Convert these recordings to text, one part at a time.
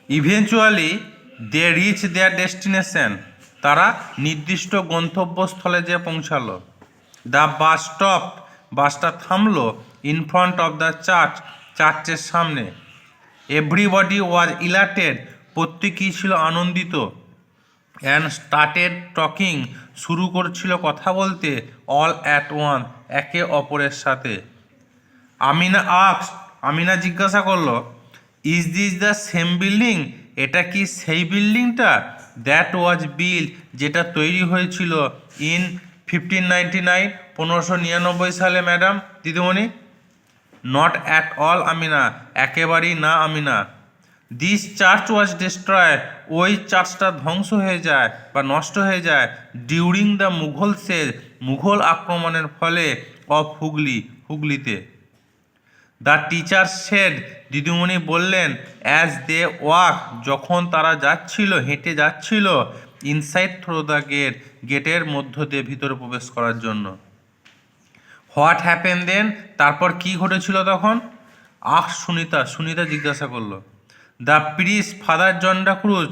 Eventually they reach their destination, তারা নির্দিষ্ট গন্তব্যস্থলে যে পৌঁছালো। দ্য বাস স্টপ, বাসটা থামলো in front of the church, চার্চের সামনে। এভরিবডি ওয়াজ ইলাটেড, প্রত্যেকেই ছিল আনন্দিত। অ্যান্ড স্টার্টেড টকিং, শুরু করছিল কথা বলতে, অল অ্যাট ওয়ান, একে অপরের সাথে। আমিনা আক্স, আমিনা জিজ্ঞাসা করলো, is this the same building, এটা কি সেই বিল্ডিংটা? দ্যাট ওয়াজ বিল্ড, যেটা তৈরি হয়েছিল ইন 1599, 1599 সালে। ম্যাডাম, দিদিমণি। নট অ্যাট অল আমিনা, একেবারেই না Amina. This church was destroyed, ওই চার্চটা ধ্বংস হয়ে যায় বা নষ্ট হয়ে যায় ডিউরিং দ্য মুঘল সেজ, মুঘল আক্রমণের ফলে, অফ হুগলি, হুগলিতে। দ্য টিচার সেড, দিদিমণি বললেন, অ্যাজ দে ওয়াক, যখন তারা যাচ্ছিল, হেঁটে যাচ্ছিল, ইনসাইড থ্রু দ্য গেট, গেটের মধ্য দিয়ে ভিতরে প্রবেশ করার জন্য। হোয়াট হ্যাপেন দেন, তারপর কি ঘটেছিল তখন? আখ সুনিতা, সুনিতা জিজ্ঞাসা করলো। The প্রিস father John da cruise,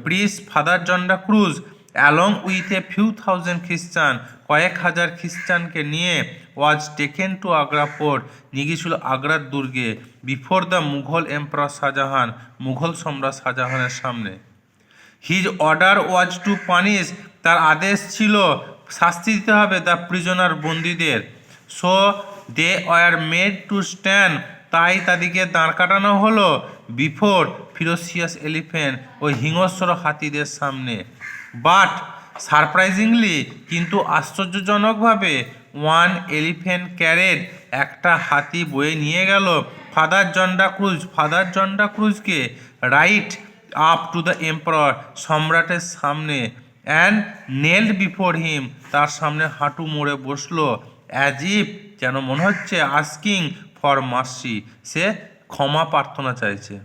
প্রিস father John da Cruz along with a few thousand খ্রিস্টান, কয়েক হাজার খ্রিস্টানকে নিয়ে, was taken to Agra fort, নিয়ে গিয়েছিল আগ্রার দুর্গে, before the Mughal emperor Shahjahan, Mughal সম্রাট শাহজাহানের সামনে। His order was to punish, তার আদেশ ছিল শাস্তি দিতে হবে দ্য প্রিজনার, বন্দীদের। So they were made to stand, তাই তাদেরকে দাঁড় কাটানো হলো বিফোর ফিরোসিয়াস এলিফ্যান্ট, ওই হিংস্র হাতিদের সামনে। বাট সারপ্রাইজিংলি, কিন্তু আশ্চর্যজনকভাবে, ওয়ান এলিফ্যান্ট ক্যারেড, একটা হাতি বয়ে নিয়ে গেল father John da cruise, father John da ক্রুজকে write up to the emperor, সম্রাটের সামনে। অ্যান্ড নেল্ড বিফোর হিম, তার সামনে হাঁটু মোড়ে বসলো, অ্যাজ ইফ, যেন মনে হচ্ছে, আস্কিং ফর মার্সি, সে ক্ষমা প্রার্থনা চাইছে।